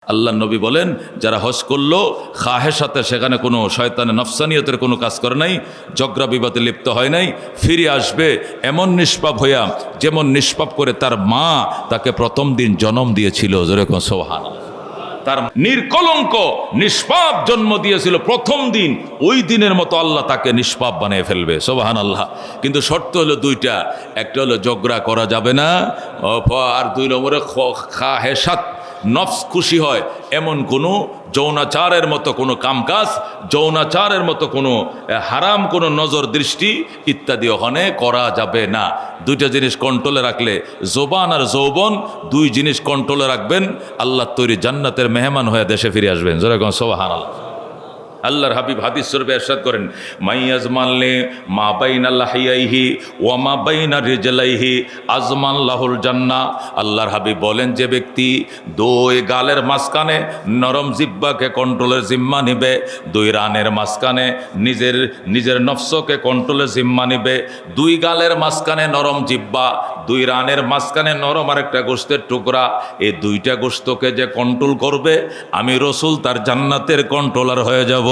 আল্লাহ নবী বলেন, যারা হজ করলো খাহেসাতে, সেখানে কোনো শয়তানের নফসানিয়তের কোনো কাজ করে নাই, ঝগড়া বিবাদে লিপ্ত হয় নাই, ফিরে আসবে এমন নিষ্পাপ হইয়া যেমন নিষ্পাপ করে তার মা তাকে প্রথম দিন জন্ম দিয়েছিল। যেরকম সুবহানাল্লাহ, তার নির্কলঙ্ক নিষ্পাপ জন্ম দিয়েছিল প্রথম দিন, ওই দিনের মতো আল্লাহ তাকে নিষ্পাপ বানিয়ে ফেলবে। সুবহানাল্লাহ। কিন্তু শর্ত হলো দুইটা, একটা হলো ঝগড়া করা যাবে না, আর দুই নম্বরে খাহেসাত, নফস খুশি হয় এমন কোনো যৌনাচারের মতো কোনো কামকাজ, যৌনাচারের মতো কোনো হারাম কোনো নজর দৃষ্টি ইত্যাদি ওখানে করা যাবে না। দুইটা জিনিস কন্ট্রোলে রাখলে, জোবান আর যৌবন, দুই জিনিস কন্ট্রোলে রাখবেন, আল্লাহ তৈরি জান্নাতের মেহমান হয়ে দেশে ফিরে আসবেন। যেরকম সুবহানাল্লাহ। আল্লাহর হাবিব হাদিস শরীফে ইরশাদ করেন, মাইয়াজমানলে মা বাইনা লাহিয়াইহি ওয়া মা বাইনা রিজলাইহি আজমান লাহুল জান্নাহ। আল্লাহর হাবিব বলেন, যে ব্যক্তি দুই গালের মাঝখানে নরম জিহ্বাকে কন্ট্রোলের জিম্মা নিবে, দুই রানের মাঝখানে নিজের নফসকে কন্ট্রোলের জিম্মা নিবে, দুই গালের মাঝখানে নরম জিহ্বা, দুই রানের মাঝখানে নরম আরেকটা গোশতের টুকরা, এই দুইটা গোশতকে যে কন্ট্রোল করবে, আমি রসুল তার জান্নাতের কন্ট্রোলার হয়ে যাব।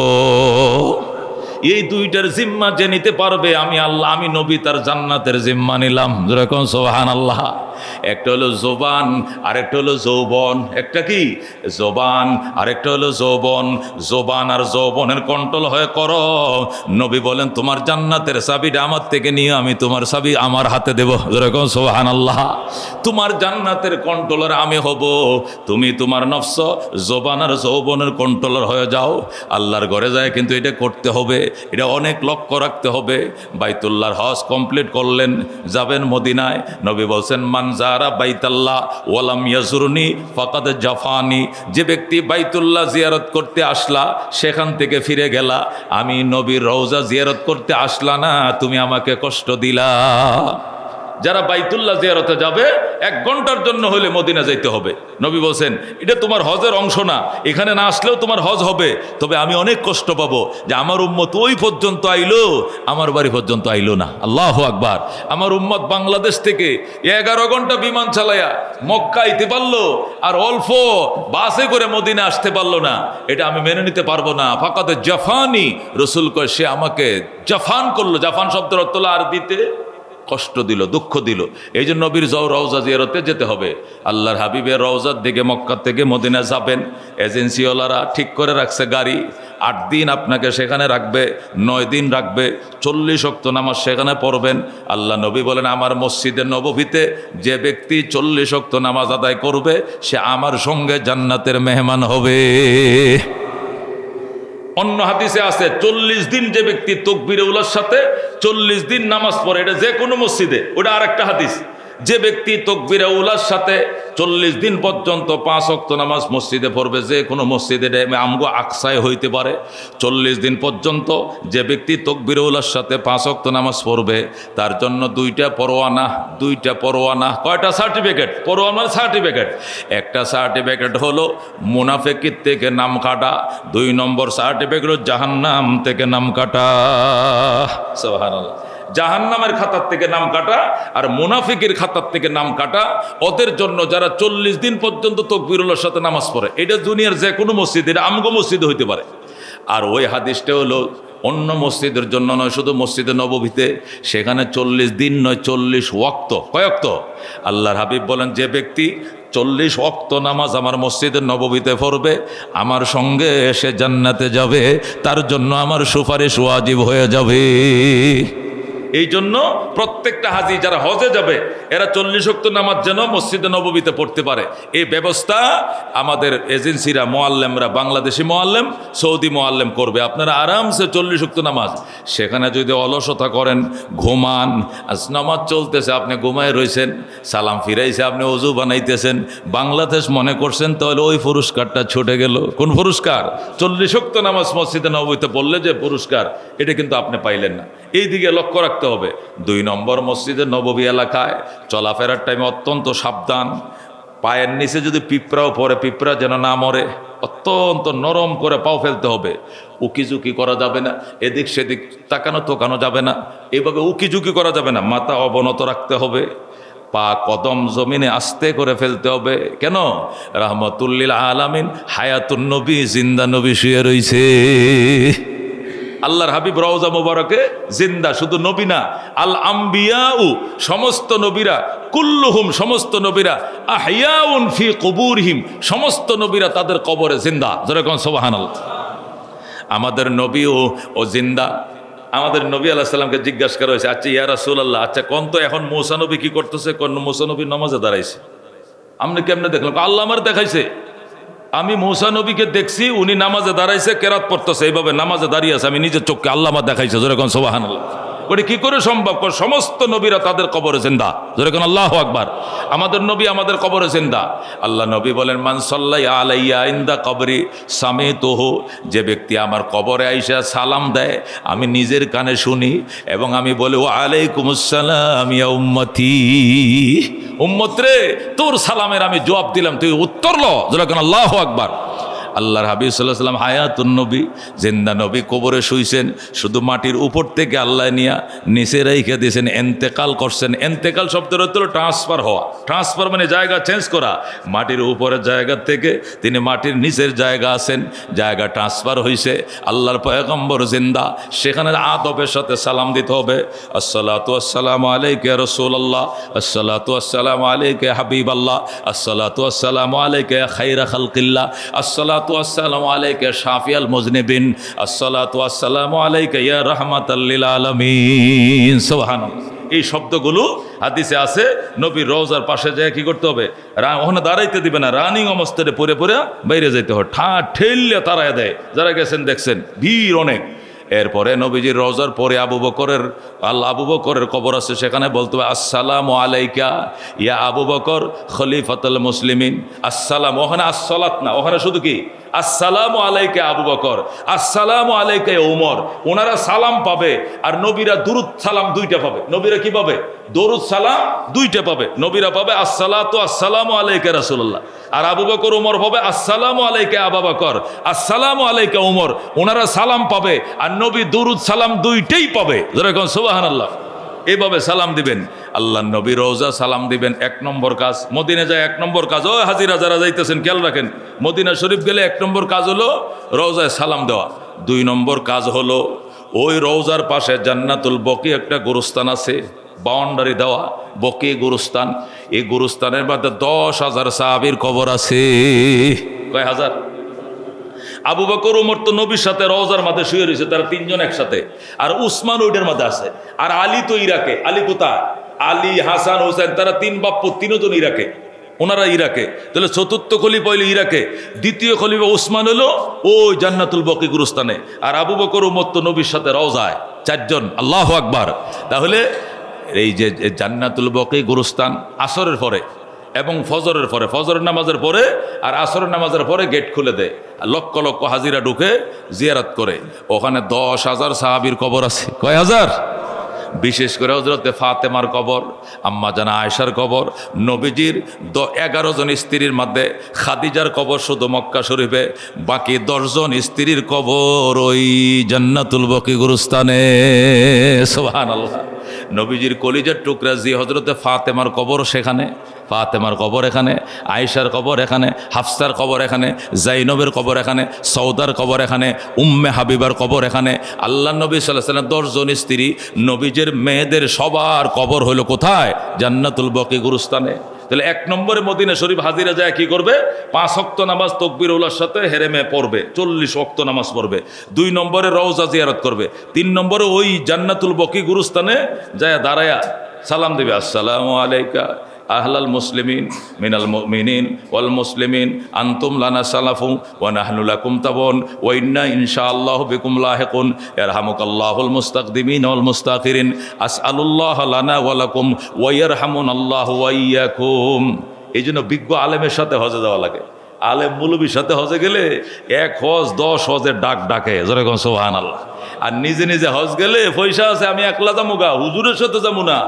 এই দুইটার জিম্মা যে নিতে পারবে, আমি আল্লাহ, আমি নবী তার জান্নাতের জিম্মা নিলাম। যেরকম সুবহানাল্লাহ। একটা হলো জোবান, আরেকটা হলো যৌবন। একটা কি জোবান, আরেকটা হলো যৌবন। জোবান আর যৌবনের কন্ট্রোল হয়ে করো, নবী বলেন তোমার জান্নাতের চাবিটা আমার থেকে নিয়ে আমি তোমার চাবি আমার হাতে দেব। যেরকম সুবহানাল্লাহ। তোমার জান্নাতের কন্ট্রোলার আমি হব, তুমি তোমার নফস জোবান আর যৌবনের কন্ট্রোলার হয়ে যাও। আল্লাহর ঘরে যায় কিন্তু এটা করতে হবে, এটা অনেক লক্ষ্য রাখতে হবে। বাইতুল্লাহর হজ কমপ্লিট করলেন, যাবেন মদিনায়। নবী বলছেন, মান যারা বাইতাল্লাহ ওয়ালাম ইয়াজুরনি ফাকাদ জাফানি। যে ব্যক্তি বাইতুল্লাহ জিয়ারত করতে আসলা, সেখান থেকে ফিরে গেলা, আমি নবীর রওজা জিয়ারত করতে আসলা না, তুমি আমাকে কষ্ট দিলা। যারা বাইতুল্লাহ জিয়ারতে যাবে 1 ঘন্টার জন্য হলে মদিনা যাইতে হবে। নবী বলছেন, এটা তোমার হজের অংশ না, এখানে না আসলেও তোমার হজ হবে, তবে আমি অনেক কষ্ট পাবো যে আমার উম্মত ওই পর্যন্ত আইলো, আমার বাড়ি পর্যন্ত আইলো না। আল্লাহু আকবার। আমার উম্মত বাংলাদেশ থেকে 11 ঘন্টা বিমান চালায়া মক্কা আইতে পারলো, আর অল্প বাসে করে মদিনা আসতে পারলো না, এটা আমি মেনে নিতে পারবো না। ফাকাদ জাফানি। রসুল কয়, সে আমাকে জাফান করলো। জাফান শব্দের অর্থ হলো আরবিতে কষ্ট দিল, দুঃখ দিল। এই জন্য নবীর রওজা জিয়ারতে যেতে হবে। আল্লাহর হাবিবের রওজার দিকে মক্কা থেকে মদিনা যাবেন, এজেন্সিওয়ালারা ঠিক করে রাখছে গাড়ি, 8 দিন আপনাকে সেখানে রাখবে, 9 দিন রাখবে, 40 ওয়াক্ত নামাজ সেখানে পড়বেন। আল্লাহ নবী বলেন, আমার মসজিদে নববীতে যে ব্যক্তি 40 ওয়াক্ত নামাজ আদায় করবে, সে আমার সঙ্গে জান্নাতের মেহমান হবে। অন্য হাদিসে আছে 40 দিন যে ব্যক্তি তাকবীরে উলার সাথে 40 দিন নামাজ পড়ে, এটা যে কোনো মসজিদে, ওটা আরেকটা হাদিস। যে ব্যক্তি তাকবীরে উলার সাথে 40 দিন পর্যন্ত 5 ওয়াক্ত নামাজ মসজিদে পড়বে, যে কোনো মসজিদে, আমগো আকসায় হইতে পারে, 40 দিন পর্যন্ত যে ব্যক্তি তাকবীরে উলার সাথে 5 ওয়াক্ত নামাজ পড়বে, তার জন্য 2টা পরোয়ানা। কয়টা সার্টিফিকেট? পরোয়ানার সার্টিফিকেট। একটা সার্টিফিকেট হলো মুনাফিকির থেকে নাম কাটা, 2 নম্বর সার্টিফিকেট হলো জাহান্নাম থেকে নাম কাটা। সুবহানাল্লাহ। জাহান্নামের খাতার থেকে নাম কাটা আর মুনাফিকের খাতার থেকে নাম কাটা, ওদের জন্য যারা 40 দিন পর্যন্ত তাকবীরুল্লাহর সাথে নামাজ পড়ে। এটা দুনিয়ার যে কোনো মসজিদ, এটা আমগো মসজিদে হইতে পারে। আর ওই হাদিসটা হলো অন্য মসজিদের জন্য নয়, শুধু মসজিদে নববীতে, সেখানে 40 দিন নয়, 40 ওয়াক্ত। কয় ওয়াক্ত? আল্লাহর হাবিব বলেন, যে ব্যক্তি 40 ওয়াক্ত নামাজ আমার মসজিদের নববীতে পড়বে, আমার সঙ্গে এসে জান্নাতে যাবে, তার জন্য আমার সুপারিশ ওয়াজিব হয়ে যাবে। এই জন্য প্রত্যেকটা হাজি যারা হজে যাবে, এরা 40 ওয়াক্ত নামাজ যেন মসজিদে নববীতে পড়তে পারে, এই ব্যবস্থা আমাদের এজেন্সিরা, মোয়াল্লেমরা, বাংলাদেশি মোয়াল্লেম, সৌদি মোয়াল্লেম করবে। আপনারা আরামসে 40 ওয়াক্ত নামাজ, সেখানে যদি অলসতা করেন, ঘুমান, আজ নামাজ চলতেছে, আপনি ঘুমায় রয়েছেন, সালাম ফিরাইছে, আপনি ওযু বানাইতেছেন, বাংলাদেশ মনে করছেন, তাহলে ওই পুরস্কারটা ছুটে গেল। কোন পুরস্কার? 40 ওয়াক্ত নামাজ মসজিদে নববীতে পড়লে যে পুরস্কার, এটা কিন্তু আপনি পাইলেন না। এই দিকে লক্ষ্য রাখতে হবে। 2 নম্বর, মসজিদে নববী এলাকায় চলাফেরার টাইমে অত্যন্ত সাবধান। পায়ের নিচে যদি পিঁপড়াও পড়ে, পিঁপড়া যেন না মরে, অত্যন্ত নরম করে পাও ফেলতে হবে। উকিঝুঁকি করা যাবে না, এদিক সেদিক তাকানো তোকানো যাবে না, এইভাবে উকিঝুঁকি করা যাবে না, মাথা অবনত রাখতে হবে। পা কদম জমিনে আস্তে করে ফেলতে হবে। কেন? রাহমাতুল্লিল আলামিন হায়াতুন নবী, জিন্দা নবী শুয়ে রইছে। আল্লাহর হাবিব রওজা মুবারকে জিন্দা, শুধু নবী না, আল আম্বিয়াউ সমস্ত নবীরা, কুল্লুহুম সমস্ত নবীরা, আহইয়াউন ফি কুবুরহিম সমস্ত নবীরা তাদের কবরে জিন্দা। যেরকম সুবহানাল্লাহ। আমাদের নবীও ও জিন্দা। আমাদের নবী আলাইহিস সালামকে জিজ্ঞাসা করা হয়েছে, আচ্ছা ইয়া রাসূলুল্লাহ, আচ্ছা কোন তো এখন মূসা নবী কি করতেছে? কোন মূসা নবী নামাজে দাঁড়াইছে। আপনি কেমনে দেখলাম? আল্লাহ আমার দেখাইছে, আমি মূসা নবীকে দেখছি, উনি নামাজে দাঁড়াইছে, কেরাত পড়তেছে, এইভাবে নামাজে দাঁড়িয়ে আছে, আমি নিজের চোখকে, আল্লাহ আমার দেখাইছে। যেরকম সুবহানাল্লাহ। ওটা কি করে সম্ভব? সমস্ত নবীরা তাদের কবরে জিন্দা। যেরকম আল্লাহু আকবার। আমাদের নবী আমাদের কবরে জিন্দা। আল্লাহ নবী বলেন, মান সাল্লাল্লাহু আলাইয়া ইনদা কবরি সামিতুহু, যে ব্যক্তি আমার কবরে আইসা সালাম দেয় আমি নিজের কানে শুনি এবং আমি বলি ওয়া আলাইকুমুস সালাম ইয়া উম্মতি, উম্মত রে তোর সালামের আমি জবাব দিলাম, তুই উত্তর ল। যেরকম আল্লাহু আকবার। আল্লাহর হাবিব সাল্লাল্লাহু আলাইহি সাল্লাম হায়াতুন নবী, জিন্দা নবী, কবরে শুইছেন, শুধু মাটির উপর থেকে আল্লাহ নিয়া নিচে রেখে দিয়েছেন, এন্তেকাল করছেন। এন্তেকাল শব্দের অর্থ হলো ট্রান্সফার হওয়া। ট্রান্সফার মানে জায়গা চেঞ্জ করা। মাটির উপরের জায়গা থেকে তিনি মাটির নিচের জায়গা আছেন, জায়গা ট্রান্সফার হয়েছে। আল্লাহর পয়গম্বর জিন্দা, সেখানে আদবের সাথে সালাম দিতে হবে। আসসালাতু আসসালামু আলাইকা ইয়া রাসূলুল্লাহ, আসসালাতু আসসালামু আলাইকা ইয়া হাবিবাল্লাহ, আসসালাতু আসসালামু আলাইকা ইয়া খায়রা খালকিল্লাহ, আসসালাতু আসসালামু আলাইকা শাফিয়াল মুজনিবিন, আসসালাতু আসসালামু আলাইকা ইয়া রাহমাতাল লিল আলামিন। সুবহানাল্লাহ। এই শব্দগুলো হাদিসে আছে। নবীর রওজার পাশে যায় কি করতে হবে? ওখানে দাঁড়াইতে দিবে না, রানিং অবস্থায় পরে পরে বাইরে যেতে হয়। ঠেললে তারায় দেয়। যারা গেছেন দেখছেন ভিড় অনেক। এরপরে নবীজির রওজার পরে আবু বকরের কবর আছে, সেখানে বলতে হবে আসসালামু আলাইকা ইয়া আবু বকর খলিফাতুল মুসলিমিন। আসসালাম, ওখানে আসসালাত না, ওখানে শুধু কি আসসালামু আলাইকা আবু বকর, আসসালামু আলাইকা ওমর। ওনারা সালাম পাবে আর নবীরা দুরুদ সালাম দুইটা পাবে। নবীরা কি পাবে? দরুদ সালাম দুইটা পাবে। নবীরা পাবে আসসালাতু আসসালামু আলাইকা রাসূলুল্লাহ, আর আবু বকর ওমর পাবে আসসালামু আলাইকা আবু বকর, আসসালামু আলাইকা ওমর। ওনারা সালাম পাবে আর নবী দুরুদ সালাম দুইটাই পাবে। যেরকম সুবহানাল্লাহ। এইভাবে সালাম দিবেন। আল্লাহ নবী রওজা সালাম দিবেন, 1 নম্বর কাজ। মদিনা যায় 1 নম্বর কাজ। ও হাজিরা যারা যাইতেছেন খেয়াল রাখেন, মদিনা শরীফ গেলে 1 নম্বর কাজ হলো রওজায় সালাম দেওয়া। 2 নম্বর কাজ হলো ওই রওজার পাশে জান্নাতুল বকি একটা গোরস্থান আছে, বাউন্ডারি দেওয়া বকি গোরস্থান। এই গোরস্থানের মধ্যে 10,000 সাহাবীর কবর আছে। কয় হাজার? আবু বকর ওমর তো নবীর সাথে রওজার মাঝে শুয়ে রয়েছে, তারা 3 জন একসাথে। আর উসমান ওইটার মাঝে আছে। আর আলী তো ইরাকে। আলী কোথায়? আলী, হাসান, হোসেন, তারা 3 বাপ্পু, 3 জন ইরাকে। ওনারা ইরাকে। তাহলে চতুর্থ খলিফা হইল ইরাকে, দ্বিতীয় খলিফা উসমান হলো ওই জান্নাতুল বকি গুরুস্থানে, আর আবু বকর ওমর তো নবীর সাথে রওজায়। 4 জন। আল্লাহু আকবার। তাহলে এই যে জান্নাতুল বকি গুরুস্থান আসরের পরে এবং ফজরের পরে, ফজরের নামাজের পরে আর আসরের নামাজের পরে গেট খুলে দেয়, লক্ষ লক্ষ হাজিরা ঢুকে জিয়ারত করে। ওখানে 10,000 সাহাবীর কবর আছে। কয় হাজার? বিশেষ করে হযরতে ফাতেমার কবর, আম্মা জানা আয়েশার কবর, নবীজির 11 জন স্ত্রীর মধ্যে খাদিজার কবর শুধু মক্কা শরীফে, বাকি 10 জন স্ত্রীর কবর ওই জান্নাতুল বকি গুরুস্থানে। সুবহানাল্লাহ। নবীজির কলিজার টুকরা জি হযরতে ফাতেমার কবর সেখানে, ফাতেমার কবর এখানে, আয়েশার কবর এখানে, হাফসার কবর এখানে, জাইনবের কবর এখানে, সৌদার কবর এখানে, উম্মে হাবিবার কবর এখানে। আল্লাহ নবী সাল্লাল্লাহু আলাইহি ওয়াসাল্লাম 10 জন স্ত্রী, নবীজির মেয়েদের সবার কবর হলো কোথায়? জান্নাতুল বকি গুরুস্থানে। তাহলে 1 নম্বরে মদিনা শরীফ হাজিরা যায় কি করবে? 5 ওয়াক্ত নামাজ তাকবীরুল্লাহর সাথে হেরেমে পড়বে, 40 ওয়াক্ত নামাজ পড়বে। 2 নম্বরে রওজা জিয়ারত করবে। 3 নম্বরে ওই জান্নাতুল বকি গুরুস্থানে যায় দাঁড়ায়া সালাম দিবে, আসসালামু আলাইকা আহলাল মুসলিমিন মিনাল মুমিনিন ওয়াল মুসলিমিন আনতুম লানা সালাফুন ওয়া নাহনু লাকুম তাবুন ওয়া ইন্না ইনশাআল্লাহু বিকুম লাহিকুন ইয়ারহামুকাল্লাহুল মুস্তাকদিমিন ওয়াল মুস্তাখিরিন আসআলুল্লাহ লানা ওয়া লাকুম ওয়া ইয়ারহামুনাল্লাহু ওয়া ইয়্যাকুম। এইজন্য বিজ্ঞ আলেমের সাথে হজে যাওয়া লাগে। আলেম মুলবির সাথে হজে গেলে 1 হজ 10 হজের ডাক ডাকে, যেরকম সুবহানাল্লাহ। আর নিজে নিজে হজ গেলে পয়সা আছে, আমি একলা যাবো গা, হুজুরের সাথে যাবো না,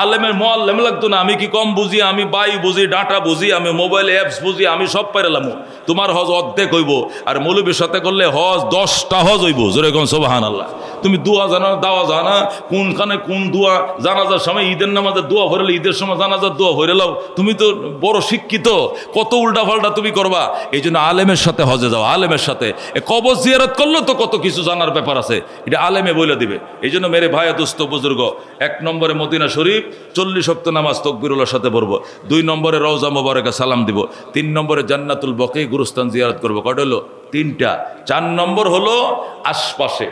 আলেমের মোয়াল্লেম লাগতো না, আমি কি কম বুঝি, আমি বাই বুঝি, ডাটা বুঝি, আমি মোবাইল অ্যাপস বুঝি, আমি সব পাইলাম। তোমার হজ অর্ধেক হইব, আর মৌলবীর সাথে করলে হজ 10টা হজ হইব, যেরকম সুবহানাল্লাহ। তুমি দোয়া জানা, দাওয়া জানা, কোনখানে কোন দোয়া, জানাজার সময় ঈদের নামাজের দোয়া ভরে, ঈদের সময় জানাজার দোয়া ভরে লাও, তুমি তো বড় শিক্ষিত, কত উল্টা পাল্টা তুমি করবা। এই জন্য আলেমের সাথে হজে যাও, আলেমের সাথে। কবর জিয়ারত করলেও তো কত কিছু জানার ব্যাপার আছে, এটা আলেমে বলে দিবে। এই জন্য মেরে ভাইয়া দোস্ত বুজুর্গ, 1 নম্বরে মদিনা শরীফ 40 ওয়াক্ত নামাজ তাকবীরুল্লাহর সাথে পড়বো, 2 নম্বরে রওজা মোবারকে সালাম দিব, 3 নম্বরে জান্নাতুল বকি গুরুস্থান জিয়ারত করবো। কয়টা হলো? 3টা। 4 নম্বর হলো আশপাশে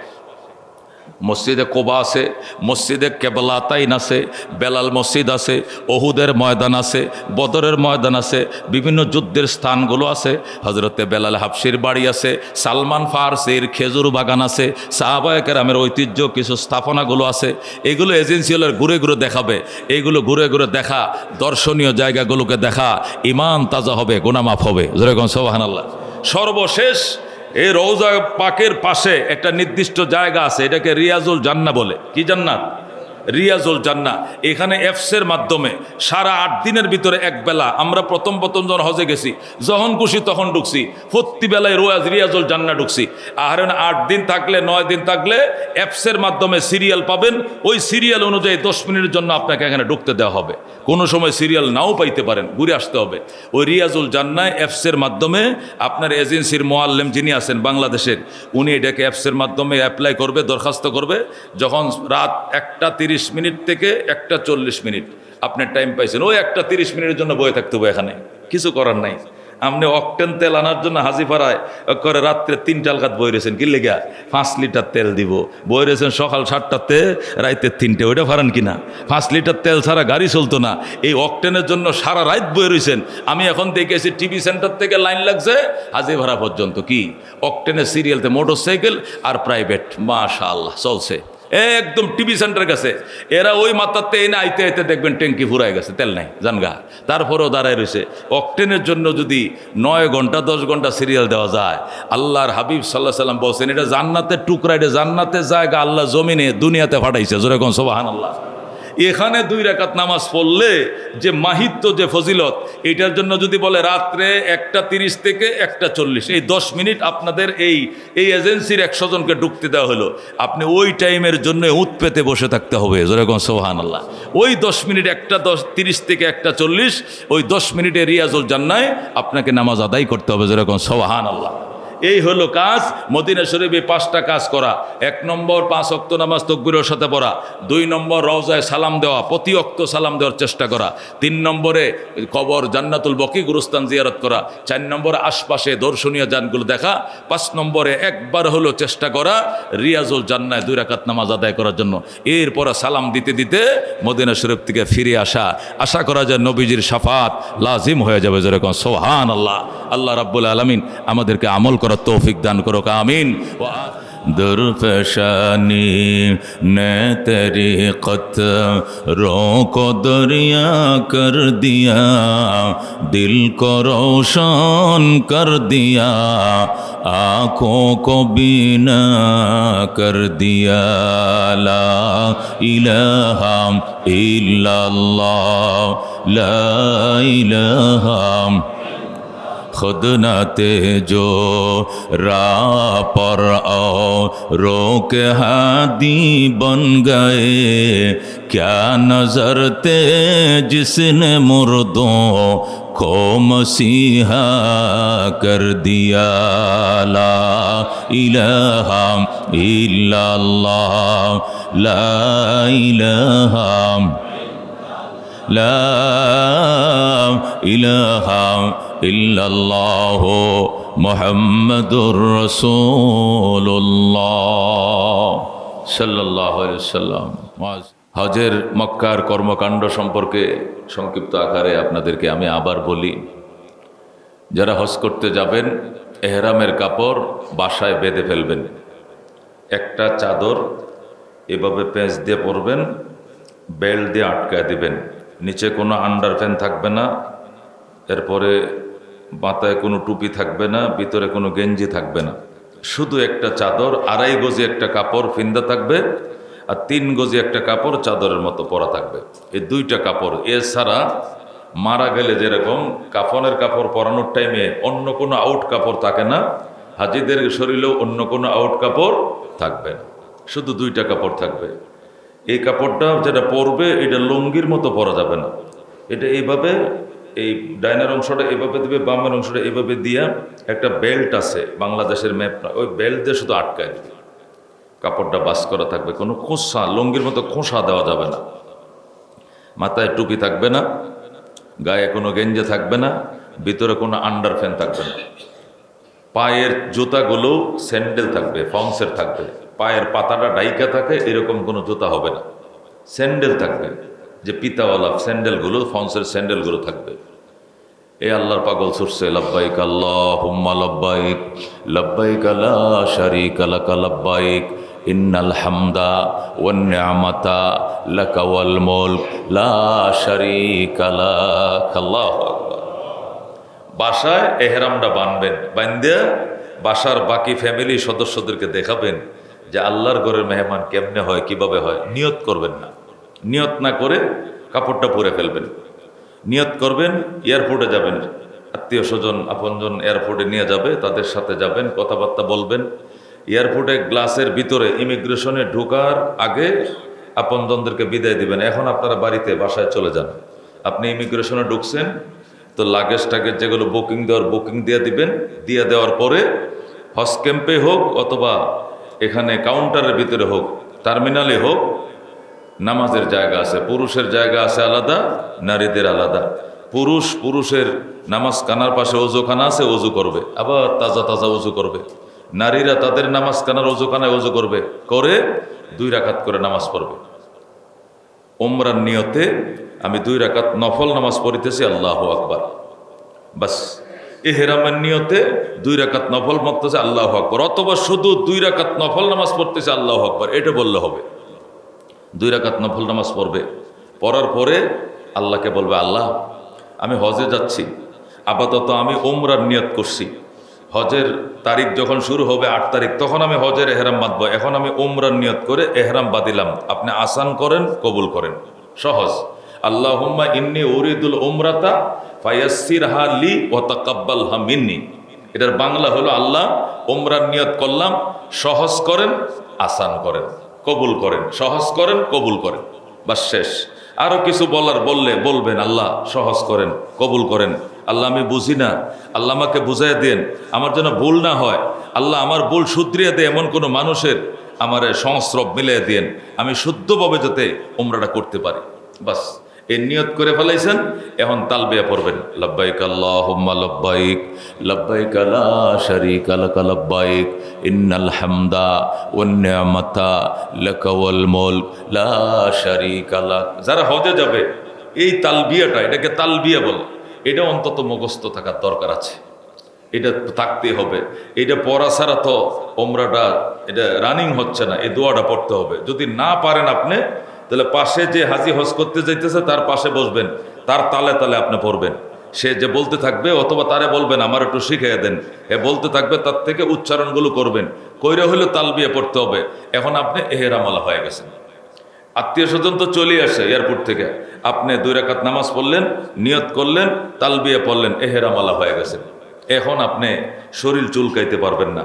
মসজিদে কোবা আছে, মসজিদে কেবলাতাইন আছে, বেলাল মসজিদ আছে, ওহুদের ময়দান আছে, বদরের ময়দান আছে, বিভিন্ন যুদ্ধের স্থানগুলো আছে, হজরতে বেলাল হাফসির বাড়ি আছে, সালমান ফারসির খেজুর বাগান আছে, সাহাবায়ে কেরামের ঐতিহ্য কিছু স্থাপনাগুলো আছে। এগুলো এজেন্সি হলে ঘুরে ঘুরে দেখাবে, এইগুলো ঘুরে ঘুরে দেখা, দর্শনীয় জায়গাগুলোকে দেখা, ইমান তাজা হবে, গুনাহ মাফ হবে, যেরকম সুবহানাল্লাহ। সর্বশেষ এই রওজা পাকের পাশে একটা নির্দিষ্ট জায়গা আছে, এটাকে রিয়াজুল জান্নাহ বলে। কি জান্নাত? রিয়াজুল জান্নাহ। এখানে অ্যাপসের মাধ্যমে সারা 8 দিনের ভিতরে এক বেলা, আমরা প্রথম যখন হজে গেছি, যখন খুশি তখন ঢুকছি, প্রতি বেলায় রিয়াজুল জান্নাহ ঢুকছি। আর 8 দিন থাকলে, 9 দিন থাকলে অ্যাপসের মাধ্যমে সিরিয়াল পাবেন, ওই সিরিয়াল অনুযায়ী 10 মিনিটের জন্য আপনাকে এখানে ঢুকতে দেওয়া হবে। কোনো সময় সিরিয়াল নাও পাইতে পারেন, ঘুরে আসতে হবে। ওই রিয়াজুল জান্নাহ অ্যাপসের মাধ্যমে আপনার এজেন্সির মোয়াল্লেম যিনি আছেন বাংলাদেশের, উনি এটাকে অ্যাপসের মাধ্যমে অ্যাপ্লাই করবে, দরখাস্ত করবে। যখন রাত 1:30 মিনিট থেকে 1:40 আপনার টাইম পাইছেন, ওই 1:30 মিনিটের জন্য বয়ে থাকতে হবে, এখানে কিছু করার নাই। আপনি অকটেন তেল আনার জন্য হাজিপাড়ায় করে রাত্রে 3টা আলগাত বই রয়েছেন, কি লেগা 5 লিটার তেল দিব, বই রয়েছেন সকাল 7টাতে, রাইতে 3টে, ওইটা পারেন কিনা? 5 লিটার তেল ছাড়া গাড়ি চলতো না, এই অকটেনের জন্য সারা রাত বই রয়েছেন। আমি এখন দেখেছি টিভি সেন্টার থেকে লাইন লাগছে হাজিপাড়া পর্যন্ত, কি অকটেনের সিরিয়ালতে মোটরসাইকেল আর প্রাইভেট, মাশাআল্লাহ চলছে একদম টিভি সেন্টার কাছে। এরা ওই মাত্রাতে এনে আইতে আইতে দেখবেন ট্যাঙ্কি ফুরাই গেছে, তেল নাই জানগা, তারপরেও দাঁড়ায় রয়েছে। অকটেনের জন্য যদি 9 ঘন্টা 10 ঘন্টা সিরিয়াল দেওয়া যায়, আল্লাহর হাবিব সাল্লাল্লাহু আলাইহি সাল্লাম বলছেন এটা জান্নাতের টুকরা, এটা জান্নাতের জায়গা আল্লাহ জমিনে দুনিয়াতে পাঠাইছে, যেরকম সুবহানাল্লাহ। এখানে 2 রাকাত নামাজ পড়লে যে মাহিত্য, যে ফজিলত, এটার জন্য যদি বলে রাত্রে 1:30 থেকে 1:40, এই 10 মিনিট আপনাদের এই এজেন্সির 100 জনকে ঢুকতে দেওয়া হলো, আপনি ওই টাইমের জন্য উৎ পেতে বসে থাকতে হবে, যেরকম সুবহানাল্লাহ। ওই 10 মিনিট 1:30 থেকে 1:40, ওই 10 মিনিটে রিয়াজুল জান্নাহ আপনাকে নামাজ আদায় করতে হবে, যেরকম সুবহানাল্লাহ। এই হলো কাজ। মদিনা শরীফে 5টা কাজ করা। 1 নম্বর 5 ওয়াক্ত নামাজ তাকবীরের সাথে পড়া, 2 নম্বর রওজায় সালাম দেওয়া, প্রতি ওয়াক্ত সালাম দেওয়ার চেষ্টা করা, 3 নম্বরে কবর জান্নাতুল বকি গুরুস্থান জিয়ারত করা, 4 নম্বরে আশপাশে দর্শনীয় জানগুলো দেখা, 5 নম্বরে একবার হলো চেষ্টা করা রিয়াজুল জান্নাহ 2 রাকাত নামাজ আদায় করার জন্য। এরপরে সালাম দিতে দিতে মদিনা শরীফ থেকে ফিরে আশা করা যায় নবীজির শাফাত লাজিম হয়ে যাবে, যেরকম সুবহানাল্লাহ। আল্লাহ রাব্বুল আলামিন আমাদেরকে আমল করার তৌফিক দান করুক, আমিন। দরফশানি ने तरीक़त रोको दरिया कर दिया, दिल को रोशन कर दिया, आँखों को बीना कर दिया। ला इलाहा इल्लल्लाह, ला इलाहा खुद नाते जो राह पर आओ रोक हादी बन गए, क्या नजर थे जिसने मुर्दों को मसीहा कर दिया। ला इलाहा इल्लल्लाह, ला इलाहा ला इलाहा इल्लल्लाह मुहम्मदुर রাসূলুল্লাহ সাল্লাল্লাহু আলাইহি ওয়াসাল্লাম। হজের মক্কার কর্মকাণ্ড সম্পর্কে সংক্ষিপ্ত আকারে আপনাদেরকে আমি আবার বলি। যারা হজ করতে যাবেন, এহরামের কাপড় বাসায় বেঁধে ফেলবেন, একটা চাদর এভাবে পেঁচ দিয়ে পরবেন, বেল্ট দিয়ে আটকায় দিবেন, নিচে কোনো আন্ডার প্যান্ট থাকবে না। এরপরে মাথায় কোনো টুপি থাকবে না, ভিতরে কোনো গেঞ্জি থাকবে না, শুধু একটা চাদর, 2.5 গজি একটা কাপড় ফিন্দা থাকবে, আর 3 গজি একটা কাপড় চাদরের মতো পরা থাকবে। এই 2টা কাপড়। এছাড়া মারা গেলে যেরকম কাফনের কাপড় পরানোর টাইমে অন্য কোনো আউট কাপড় থাকে না, হাজিদের শরীরেও অন্য কোনো আউট কাপড় থাকবে না, শুধু 2টা কাপড় থাকবে। এই কাপড়টা যেটা পরবে এটা লুঙ্গির মতো পরা যাবে না, এটা এইভাবে, এই ডাইনার অংশটা এইভাবে দিবে, বামের অংশটা এইভাবে দিয়া একটা বেল্ট আছে বাংলাদেশের ম্যাপ, ওই বেল্ট দিয়ে শুধু আটকায় দিবে, কাপড়টা বাস করা থাকবে, কোনো খোসা, লুঙ্গির মতো খোসা দেওয়া যাবে না। মাথায় টুপি থাকবে না, গায়ে কোনো গেঞ্জে থাকবে না, ভিতরে কোনো আন্ডার ফ্যান থাকবে না। পায়ের জুতাগুলো স্যান্ডেল থাকবে, ফংসের থাকবে, পায়ের পাতাটা ডাইকা থাকে এরকম কোনো জুতা হবে না, স্যান্ডেল থাকবে, যে পিতাওয়ালা স্যান্ডেলগুলো, ফংসের স্যান্ডেলগুলো থাকবে। এ আল্লাহর পাগল ছুটছে, লব্বাইক আল্লাহুম্মা লব্বাইক, লব্বাইক লা শারীকা লাকা লব্বাইক, ইন্নাল হামদা ওয়ান নি'মাতা লাকা ওয়াল মুলক লা শারীকা লাক। আল্লাহু আকবার। বাসায় এহরামটা বানবেন, বান্দে বাসার বাকি ফ্যামিলি সদস্যদেরকে দেখাবেন যে আল্লাহর ঘরের মেহমান কেমনে হয়, কিভাবে হয়। নিয়ত করবেন না, নিয়ত না করে কাপড়টা পরে ফেলবেন। নিয়ত করবেন, এয়ারপোর্টে যাবেন, আত্মীয় স্বজন আপনজন এয়ারপোর্টে নিয়ে যাবে, তাদের সাথে যাবেন, কথাবার্তা বলবেন। এয়ারপোর্টে গ্লাসের ভিতরে ইমিগ্রেশনে ঢোকার আগে আপনজনদেরকে বিদায় দিবেন। এখন আপনারা বাড়িতে বাসায় চলে যান। আপনি ইমিগ্রেশনে ঢুকছেন তো লাগেজ টাগেজ যেগুলো বুকিং দিয়ে দিবেন। দিয়ে দেওয়ার পরে হজ ক্যাম্পে হোক অথবা এখানে কাউন্টারের ভিতরে হোক, টার্মিনালে হোক, নামাজের জায়গা আছে, পুরুষের জায়গা আছে আলাদা, নারীদের আলাদা। পুরুষের নামাজ কানার পাশে ওজুখানা আছে, ওজু করবে, আবার তাজা তাজা ওজু করবে। নারীরা তাদের নামাজ কানার ওজুখানায় ওজু করবে, করে 2 রাকাত করে নামাজ পড়বে। ওমরার নিয়তে আমি 2 রাকাত নফল নামাজ পড়িতেছি, আল্লাহু আকবার। বাস, ইহরামের নিয়তে 2 রাকাত নফল পড়তেছে, আল্লাহু আকবার। অথবা শুধু 2 রাকাত নফল নামাজ পড়তেছে, আল্লাহু আকবার, এটা বললে হবে। 2 রাকাত নফল নামাজ পড়বে, পড়ার পরে আল্লাহকে বলবে, আল্লাহ আমি হজে যাচ্ছি, আপাতত আমি ওমরার নিয়ত করছি, হজের তারিখ যখন শুরু হবে 8 তারিখ, তখন আমি হজের এহরাম বাঁধবো। এখন আমি ওমরার নিয়ত করে এহরাম বাঁধিলাম, আপনি আসান করেন, কবুল করেন, সহজ। আল্লাহুম্মা ইন্নী উরিদুল উমরাতা ফায়াসসিরহা লি ওয়া তাকাব্বালহা মিন্নি। এটার বাংলা হলো, আল্লাহ ওমরার নিয়ত করলাম, সহজ করেন, আসান করেন, কবুল করেন, সহজ করেন, কবুল করেন, বাস শেষ। আরও কিছু বললে বলবেন, আল্লাহ সহজ করেন, কবুল করেন, আল্লাহ আমি বুঝি না, আল্লাহ আমাকে বুঝাই দেন, আমার যেন ভুল না হয়, আল্লাহ আমার ভুল শুধরিয়ে দেয়, এমন কোনো মানুষের আমার সংস্রব মিলিয়ে দেন, আমি শুদ্ধভাবে যাতে উমরাটা করতে পারি। বাস, এই নিয়ত করে ফেলাইছেন, এখন তালবিয়া পড়বেন, লব্বাইক আল্লাহুম্মা লব্বাইক, লব্বাইক লা শারীকা লাকা লব্বাইক, ইন্নাল হামদা ওয়ান নি'মাতা লাকা ওয়াল মুলক লা শারীকা লাক। যারা হজে যাবে এই তালবিয়াটা, এটাকে তালবিয়া বলে, এটা অন্তত মুখস্থ থাকার দরকার আছে, এটা থাকতে হবে। এটা পড়া ছাড়া তো ওমরাটা এটা রানিং হচ্ছে না, এই দোয়াটা পড়তে হবে। যদি না পারেন আপনি, তাহলে পাশে যে হাজি হজ করতে যাইতেছে তার পাশে বসবেন, তার তালে তালে আপনি পড়বেন। সে যে বলতে থাকবে, অথবা তারে বলবেন আমার একটু শিখিয়ে দেন, এ বলতে থাকবে, তার থেকে উচ্চারণগুলো করবেন, কইরা হইলে তালবিয়া পড়তে হবে। এখন আপনি এহরামালা হয়ে গেছেন। আত্মীয় স্বজন তো চলে আসে এয়ারপোর্ট থেকে, আপনি 2 রাকাত নামাজ পড়লেন, নিয়ত করলেন, তালবিয়া পড়লেন, এহরামালা হয়ে গেছেন। এখন আপনি শরীর চুলকাইতে পারবেন না,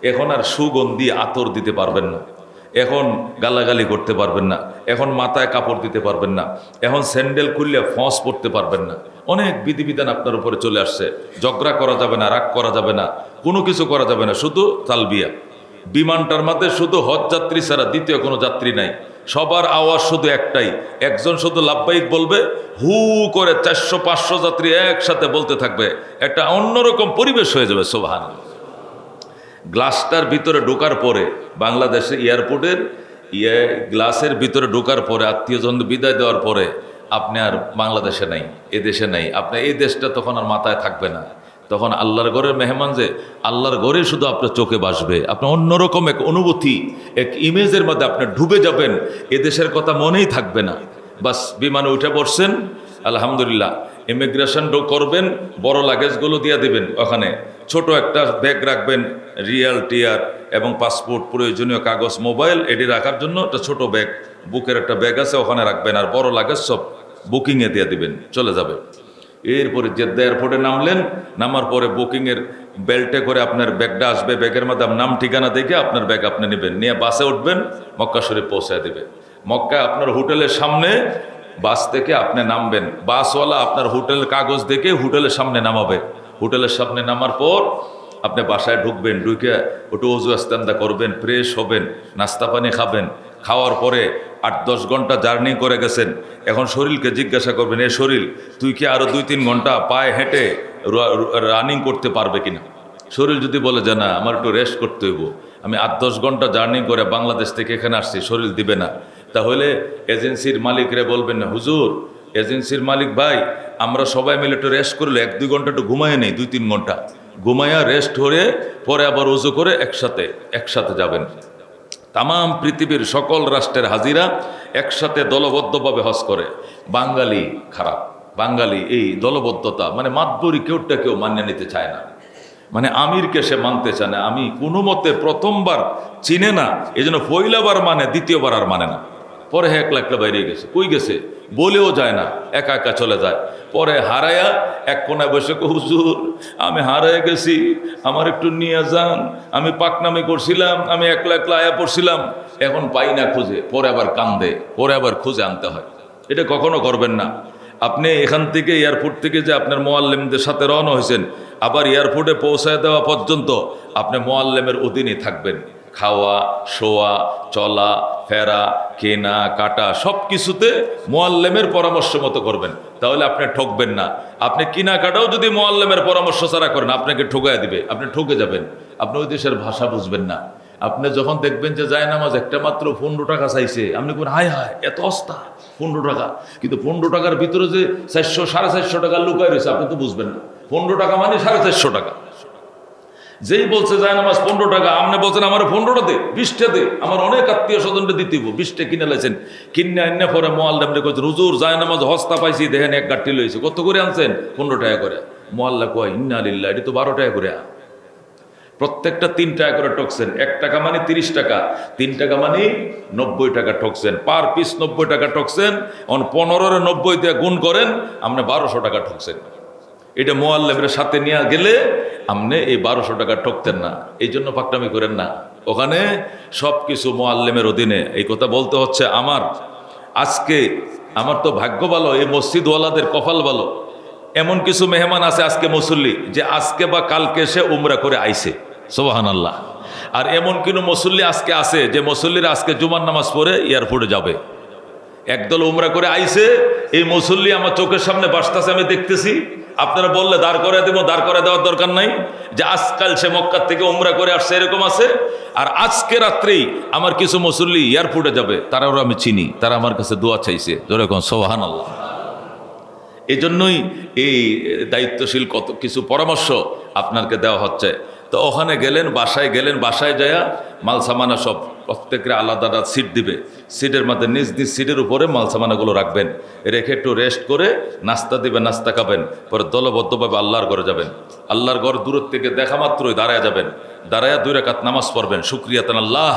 এখন আর সুগন্ধি আতর দিতে পারবেন না, এখন গালাগালি করতে পারবেন না, এখন মাথায় কাপড় দিতে পারবেন না, এখন স্যান্ডেল খুললে ফস পড়তে পারবেন না। অনেক বিধিবিধান আপনার উপরে চলে আসছে। ঝগড়া করা যাবে না, রাগ করা যাবে না, কোনো কিছু করা যাবে না, শুধু তালবিয়া। বিমানটার মধ্যে শুধু হজ যাত্রী ছাড়া দ্বিতীয় কোনো যাত্রী নাই, সবার আওয়াজ শুধু একটাই, একজন শুধু লাব্বাইক বলবে, হু করে 400-500 যাত্রী একসাথে বলতে থাকবে, একটা অন্যরকম পরিবেশ হয়ে যাবে। সুবহানাল্লাহ। গ্লাসটার ভিতরে ঢোকার পরে, বাংলাদেশে এয়ারপোর্টের গ্লাসের ভিতরে ঢোকার পরে, আত্মীয়জন বিদায় দেওয়ার পরে আপনি আর বাংলাদেশে নাই, এ দেশে নাই, আপনার এই দেশটা তখন আর মাথায় থাকবে না। তখন আল্লাহর ঘরের মেহমান যে আল্লাহর ঘরে শুধু আপনার চোখে ভাসবে, আপনার অন্যরকম এক অনুভূতি, এক ইমেজের মধ্যে আপনি ডুবে যাবেন, এ দেশের কথা মনেই থাকবে না। বাস, বিমানে উঠে পড়ছেন, আলহামদুলিল্লাহ, ইমিগ্রেশন করবেন, বড় লাগেজগুলো দিয়ে দিবেন ওখানে, ছোট একটা ব্যাগ রাখবেন, রিয়াল টিয়ার এবং পাসপোর্ট, প্রয়োজনীয় কাগজ, মোবাইল, এটি রাখার জন্য একটা ছোট ব্যাগ, বুকের একটা ব্যাগ আছে ওখানে রাখবেন, আর বড় লাগেজ সব বুকিংয়ে দিয়ে দিবেন, চলে যাবে। এরপরে জেদ্দা এয়ারপোর্টে নামলেন, নামার পরে বুকিংয়ের বেল্টে করে আপনার ব্যাগটা আসবে, ব্যাগের মধ্যে নাম ঠিকানা দেখে আপনার ব্যাগ আপনি নেবেন, নিয়ে বাসে উঠবেন, মক্কা শরীফ পৌঁছায় দেবে। মক্কায় আপনার হোটেলের সামনে বাস থেকে আপনি নামবেন, বাসওয়ালা আপনার হোটেলের কাগজ দেখে হোটেলের সামনে নামাবে। হোটেলের সামনে নামার পর আপনি বাসায় ঢুকবেন, ঢুকে একটু অজু আস্তান্দা করবেন, ফ্রেশ হবেন, নাস্তা পানি খাবেন। খাওয়ার পরে 8-10 ঘন্টা জার্নি করে গেছেন, এখন শরীরকে জিজ্ঞাসা করবেন, এ শরীর তুই কি আরও 2-3 ঘন্টা পায়ে হেঁটে রানিং করতে পারবে কিনা। শরীর যদি বলে যে না, আমার একটু রেস্ট করতে হইব, আমি 8-10 ঘন্টা জার্নি করে বাংলাদেশ থেকে এখানে আসছি, শরীর দিবে না, তাহলে এজেন্সির মালিকরে বলবেন না, হুজুর এজেন্সির মালিক ভাই, আমরা সবাই মিলে একটু রেস্ট করলে 1-2 ঘন্টা একটু ঘুমায় নেই, 2-3 ঘন্টা ঘুমাইয়া রেস্ট হয়ে পরে আবার উজু করে একসাথে যাবেন। তাম পৃথিবীর সকল রাষ্ট্রের হাজিরা একসাথে দলবদ্ধভাবে হজ করে। বাঙালি খারাপ, বাঙালি এই দলবদ্ধতা মানে মাতবরি কেউটা কেউ মান্য নিতে চায় না, মানে আমিরকে সে মানতে চায় না, আমি কোনো মতে প্রথমবার চিনে না, এই জন্য পয়লাবার মানে দ্বিতীয়বার আর মানে না। পরে একলা একলা বাইরে গেছে, কই গেছে বলেও যায় না, একা একা চলে যায়। পরে হারায়া এক কোনায় বসে হুজুর আমি হারায় গেছি, আমার একটু নিয়ে যান, আমি পাকনামি করছিলাম, আমি একলা একলা আয়া পড়ছিলাম, এখন পাই না খুঁজে, পরে আবার কান্দে, পরে আবার খুঁজে আনতে হয়। এটা কখনো করবেন না। আপনি এখান থেকে এয়ারপোর্ট থেকে যে আপনার মোয়াল্লেমদের সাথে রওনা হয়েছেন, আবার এয়ারপোর্টে পৌঁছায় দেওয়া পর্যন্ত আপনি মোয়াল্লেমের অধীনে থাকবেন। খাওয়া, শোয়া, চলা ফেরা, কেনা কাটা সব কিছুতে মোয়াল্লেমের পরামর্শ মতো করবেন, তাহলে আপনি ঠকবেন না। আপনি কিনা কাটাও যদি মোয়াল্লেমের পরামর্শ ছাড়া করেন, আপনাকে ঠকায় দিবে, আপনি ঠকে যাবেন, আপনি ওই দেশের ভাষা বুঝবেন না। আপনি যখন দেখবেন যে যায় নামাজ একটা মাত্র 15 টাকা চাইছে, আপনি কোন হায় হায় এত অস্তা 15 টাকা, কিন্তু 15 টাকার ভিতরে যে 400-450 টাকা লুকায় রয়েছে আপনি তো বুঝবেন না। 15 টাকা মানে 450 টাকা। যেই বলছে যায় নামাজ 15 টাকা, আপনি বলছেন আমার 15টা দে, 20টা দে, আমার অনেক আত্মীয় স্বজনটা দিতে 20টা কিনে লাইছেন, কিনে আইনে পরে মোয়াল্লামরে কইছেন হুজুর যায় নামাজ হস্তা পাইছি, দেখেন এক গাঠি লইছে, কত করে আনছেন? 15 টাকা করে। মোয়াল্লা কয় ইন্না লিল্লাহ, এটা তো 12 টাকা করে। প্রত্যেকটা 3 টাকা করে ঠকছেন। 1 টাকা মানে 30 টাকা, 3 টাকা মানে 90 টাকা ঠকছেন, পার পিস 90 টাকা ঠকছেন। 15 90 দিয়ে গুণ করেন, আপনি 1200 টাকা ঠকছেন। এটা মোয়াল্লেমের সাথে নিয়ে গেলে আপনি এই 1200 টাকা ঠকতেন না। এই জন্য পাকটামি করেন না, ওখানে সব কিছু মোয়াল্লেমের অধীনে। এই কথা বলতে হচ্ছে আজকে আমার তো ভাগ্য ভালো, এই মসজিদওয়ালাদের কপাল ভালো। এমন কিছু মেহমান আছে আজকে মুসল্লি, যে আজকে বা কালকে সে উমরা করে আইছে, সুবহানাল্লাহ। আর এমন কোনো মুসল্লি আজকে আছে যে মুসল্লিরা আজকে জুমার নামাজ পড়ে এয়ারপোর্টে যাবে। একদল উমরা করে আইছে, এই মুসল্লি আমার চোখের সামনে বাসতেছে, আমি দেখতেছি। আপনারা বললে দাঁড় করে দেবো, দাঁড় করে দেওয়ার দরকার নাই, যে আজকাল সে মক্কার থেকে উমরা করে আসছে, এরকম আছে। আর আজকে রাত্রেই আমার কিছু মুসল্লি এয়ারপোর্টে যাবে, তারাও আমি চিনি, তারা আমার কাছে দোয়া চাইছে, যেরকম সুবহানাল্লাহ। এই জন্যই এই দায়িত্বশীল কত কিছু পরামর্শ আপনাকে দেওয়া হচ্ছে। তো ওখানে গেলেন, বাসায় যায়া মাল সামানা সব প্রত্যেকের আলাদা আলাদা সিট দিবে, সিটের মধ্যে নিজ নিজ সিটের উপরে মাল সামানাগুলো রাখবেন, রেখে একটু রেস্ট করে নাস্তা দিবেন, নাস্তা খাবেন, পরে দলবদ্ধভাবে আল্লাহর ঘরে যাবেন। আল্লাহর ঘর দূরের থেকে দেখা মাত্রই দাঁড়ায় যাবেন, দাঁড়ায়া 2 রাকাত নামাজ পড়বেন, শুকরিয়াতান আল্লাহ,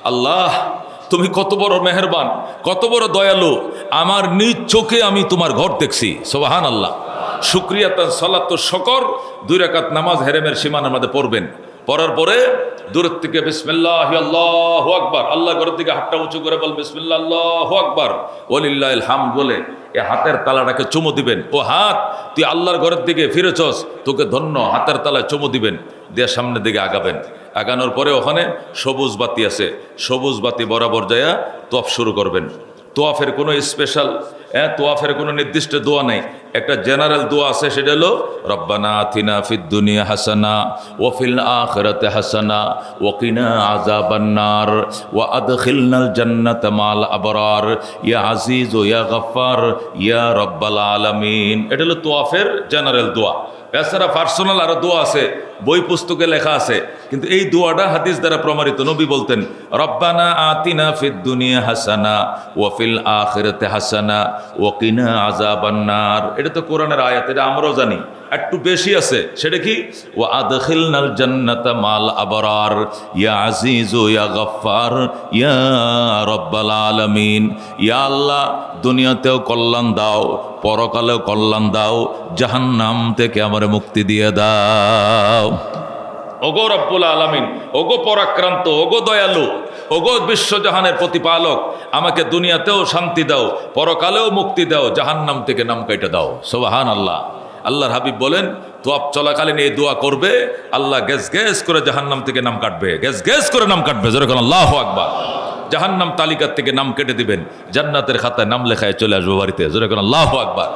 আল্লাহ তুমি কত বড় মেহেরবান, কত বড় দয়ালু, আমার নিজ চোখে আমি তোমার ঘর দেখছি, সুবহানাল্লাহ। শুকরিয়াতান সালাতু শুকর, 2 রাকাত নামাজ হেরেমের সীমানার মধ্যে পড়বেন। পড়ার পরে দূরের থেকে বিসমিল্লাহ আল্লাহু আকবার, আল্লাহ ঘরের দিকে হাতটা উঁচু করে বল বিসমিল্লাহ আল্লাহু আকবার ওয়ালিল্লাহিল হামদ বলে এই হাতের তালাটাকে চুমু দিবেন। ও হাত, তুই আল্লাহর ঘরের দিকে ফিরেছস, তোকে ধন্য, হাতের তালায় চুমু দিবেন, দিয়ে সামনের দিকে আগাবেন। আগানোর পরে ওখানে সবুজ বাতি আছে, সবুজ বাতি বরাবর যায়া তোয়াফ শুরু করবেন। তোয়াফের কোনো স্পেশাল তোয়াফের কোনো নির্দিষ্ট দোয়া নেই, একটা জেনারেল দোয়া আছে, সেটা হলো রব্বানা আতিনা ফিদ দুনিয়া হাসানা ওয়া ফিল আখিরাতি হাসানা ওয়া কিনা আযাবান্নার ওয়া আদখিলনাল জান্নাতা মাল আবরার ইয়া আজিজ ইয়া গফফার ইয়া রব্বাল আলামিন। এটা হলো তোয়াফের জেনারেল দোয়া। এছাড়া পার্সোনাল আরো দোয়া আছে, বই পুস্তকে লেখা আছে, কিন্তু এই দোয়াটা হাদিস দ্বারা প্রমাণিত। নবী বলতেন, রব্বানা আতিনা ফিদ দুনিয়া হাসানা ওয়া ফিল আখিরাতি হাসানা ওয়া কিনা আযাবান্নার। এটা তো কোরআনের আয়াত, এটা আমরাও জানি। একটু বেশি আছে, সেটা কি? ওয়া আদখিলনাল জান্নাতা মাল আবরার ইয়া আজিজু ইয়া গফফার ইয়া রব্বাল আলামিন। ইয়া আল্লাহ, দুনিয়াতেও কল্যাণ দাও, পরকালেও কল্যাণ দাও, জাহান্নাম থেকে আমারে মুক্তি দিয়ে দাও। ওগো রব্বুল আলামিন, ওগো পরাক্রান্ত, ওগো দয়ালু, ওগো বিশ্বজাহানের প্রতিপালক, আমাকে দুনিয়াতেও শান্তি দাও, পরকালেও মুক্তি দাও, জাহান্নাম থেকে নাম কাইটা দাও। সুবহানাল্লাহ। আল্লাহর হাবিব বলেন, তোয়াব চলাকালীন এই দোয়া করবে, আল্লাহ গ্যাস গ্যাস করে জাহান্নাম থেকে নাম কাটবে, গ্যাস গ্যাস করে নাম কাটবে। যেরকম আল্লাহু আকবার। জাহান্নাম তালিকার থেকে নাম কেটে দিবেন, জান্নাতের খাতায় নাম লেখায় চলে আসবো বাড়িতে। যেরকম আল্লাহু আকবার।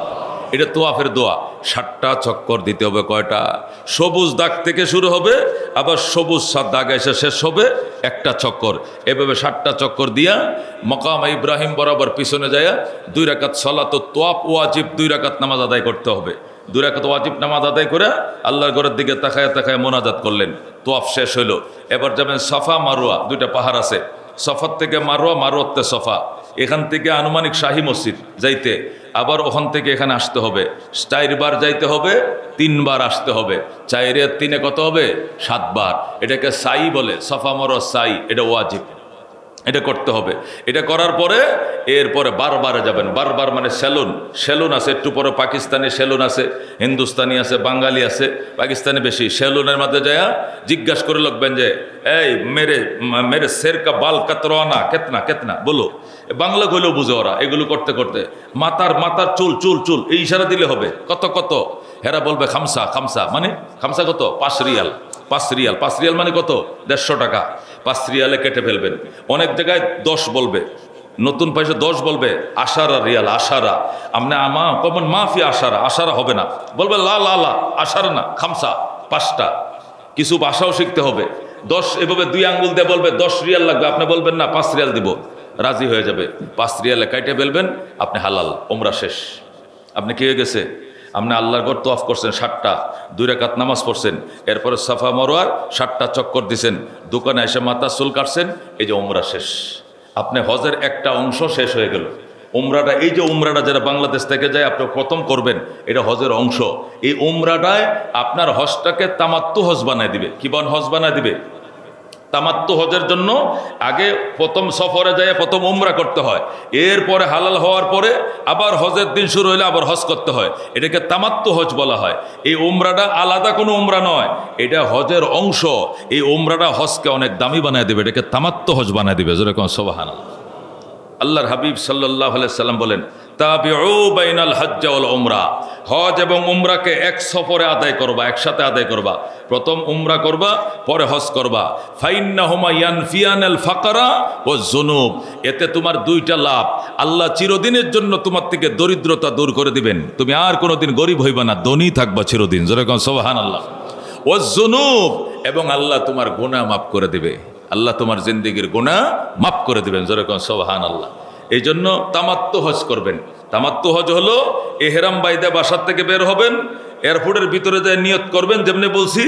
এটা তোয়াফের দোয়া। 7টা চক্কর দিতে হবে। কয়টা? সবুজ দাগ থেকে শুরু হবে, আবার সবুজ দাগ এসে শেষ হবে 1টা চক্কর। এভাবে 7টা চক্কর দিয়া মাকাম ইব্রাহিম বরাবর পিছনে যায় 2 রাকাত সালাত তোয়াফ ওয়াজিব 2 রাকাত নামাজ আদায় করতে হবে। 2 রাকাত ওয়াজিব নামাজ আদায় করে আল্লাহর ঘরের দিকে তাকায় তাকায় মোনাজাত করলেন। তোয়াফ শেষ হইল। এবার যাবেন সাফা মারোয়া, 2টা পাহাড় আছে। সফার থেকে মারোয়া, মারোয়াতে সফা। এখান থেকে আনুমানিক শাহী মসজিদ যাইতে আবার ওখান থেকে এখানে আসতে হবে। 4 বার যাইতে হবে, 3 বার আসতে হবে। 4 আর 3 কত হবে? 7 বার। এটাকে সাই বলে, সফা মারোয়া সাই। এটা ওয়াজিব, এটা করতে হবে। এটা করার পরে এরপরে বারবারে যাবেন। বারবার মানে সেলুন, সেলুন আছে, একটু পরে পাকিস্তানি সেলুন আছে, হিন্দুস্তানি আছে, বাঙালি আছে, পাকিস্তানি বেশি। সেলুনের মধ্যে যায় জিজ্ঞাসা করে লাগবেন যে, এই মেরে মেরে শের কা বাল কাতরানা কেতনা কেতনা বলো। বাংলা কইলেও বুঝে ওরা। এগুলো করতে করতে মাথার মাথার চুল চুল চুল এই ইশারা দিলে হবে। কত কত? হেরা বলবে খামসা। খামসা মানে খামসা কত? 5 রিয়াল। 5 রিয়াল। 5 রিয়াল মানে কত? 150 টাকা। 5 রিয়ালে কেটে ফেলবেন। অনেক জায়গায় 10 বলবে, নতুন পয়সা 10 বলবে। আশারা রিয়াল, আশারা। আপনি আমা কমন মাফি আশারা, আশারা হবে না, বলবে লা লা লা, আশারা না, খামসা। 5টা। কিছু ভাষাও শিখতে হবে। 10 এভাবে 2 আঙ্গুল দিয়ে বলবে 10 রিয়াল লাগবে, আপনি বলবেন না 5 রিয়াল দিব, রাজি হয়ে যাবে। 5 রিয়ালে কাইটে ফেলবেন, আপনি হালাল, ওমরা শেষ। আপনি কি হয়ে গেছে? আপনি আল্লাহর ঘর তোয়াফ করছেন 7টা, 2 রাকাত নামাজ পড়ছেন, এরপরে সাফা মারওয়ার 7টা চক্কর দিছেন, দোকানে এসে মাথা চুল কাটছেন, এই যে ওমরা শেষ। আপনি হজের একটা অংশ শেষ হয়ে গেল। উমরাটা, এই যে উমরাটা যারা বাংলাদেশ থেকে যায় আপনি প্রথম করবেন, এটা হজের অংশ। এই উমরাটায় আপনার হজটাকে তামাত্তু হজ বানায় দিবে। কি হজ বানায় দিবে? তামাত্তু হজের জন্য আগে প্রথম সফরে যায় প্রথম উমরা করতে হয়, এরপরে হালাল হওয়ার পরে আবার হজের দিন শুরু হলে আবার হজ করতে হয়। এটাকে তামাত্তু হজ বলা হয়। এই উমরাটা আলাদা কোনো উমরা নয়, এটা হজের অংশ। এই উমরাটা হজকে অনেক দামি বানায় দেবে, এটাকে তামাত্তু হজ বানায় দিবে। যেরকম সুবহানাল্লাহ। আল্লাহর হাবিব সাল্লাল্লাহু আলাইহি সাল্লাম বলেন, তাবিউ বাইনাল হজ্জ ওয়াল উমরা। হজ এবং উমরাকে এক সফরে আদায় করবা, একসাথে আদায় করবা। প্রথম উমরা করবা, পরে হজ করবা। ফাইন্নাহুমা ইয়ানফিয়ানাল ফাকরা ওয়াজ যুনুব। এতে তোমার 2টা লাভ। আল্লাহ চিরদিনের জন্য তোমার থেকে দরিদ্রতা দূর করে দিবেন। তুমি আর কোনোদিন গরিব হইবা না, ধনী থাকবা চিরদিন। যেরকম সুবহানাল্লাহ। ওয়াজ যুনুব, এবং আল্লাহ তোমার গুনাহ মাফ করে দিবে। আল্লাহ তোমার জিন্দেগির গুনাহ মাফ করে দিবেন। যেরকম সুবহানাল্লাহ। এই জন্য তামাত্তু হজ করবেন। তামাত্তু হজ হলো এহরাম বাইদা বাসার থেকে বের হবেন, এয়ারপোর্টের ভিতরে যায় নিয়ত করবেন যেমনি বলছি,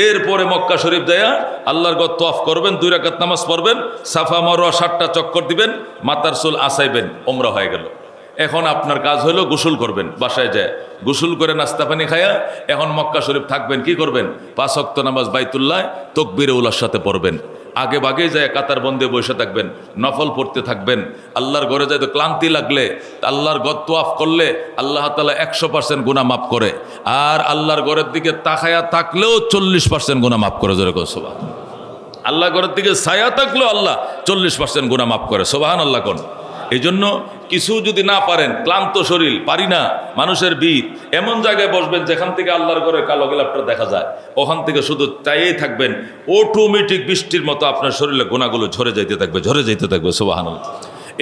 এরপরে মক্কা শরীফ যায় আল্লাহর ঘর তওয়াফ করবেন, 2 রাকাত নামাজ পড়বেন, সাফা মারওয়া 7টা চক্কর দিবেন, মাথার চুল আসাইবেন, ওমরা হয়ে গেল। এখন আপনার কাজ হলো গোসল করবেন, বাসায় যায় গোসল করে নাস্তা পানি খায়া এখন মক্কা শরীফ থাকবেন। কি করবেন? 5 ওয়াক্ত নামাজ বাইতুল্লাহ তাকবীরে উলার সাথে পড়বেন। আগে বাগে যায় কাতার বন্দে বসে থাকবেন, নফল পড়তে থাকবেন। আল্লাহর ঘরে যায় তো ক্লান্তি লাগলে আল্লাহর ঘর তোয়াফ করলে আল্লাহ তাআলা 100% গুনাহ মাফ করে। আর আল্লাহর ঘরের দিকে তাকায়া থাকলেও 40% গুনাহ মাফ করে। যেরকম সুবহানাল্লাহ। আল্লাহর ঘরের দিকে ছায়া থাকলেও আল্লাহ 40% গুনাহ মাফ করে। সুবহানাল্লাহ কোন। এই জন্য কিছু যদি না পারেন, ক্লান্ত শরীর, পারি না, মানুষের ভিড়, এমন জায়গায় বসবেন যেখান থেকে আল্লাহর ঘরের কালো গিলাপটা দেখা যায়, ওখান থেকে শুধু চাইয়েই থাকবেন। অটোমেটিক বৃষ্টির মতো আপনার শরীরে গুনাহগুলো ঝরে যাইতে থাকবে, ঝরে যাইতে থাকবে। সুবহানাল্লাহ।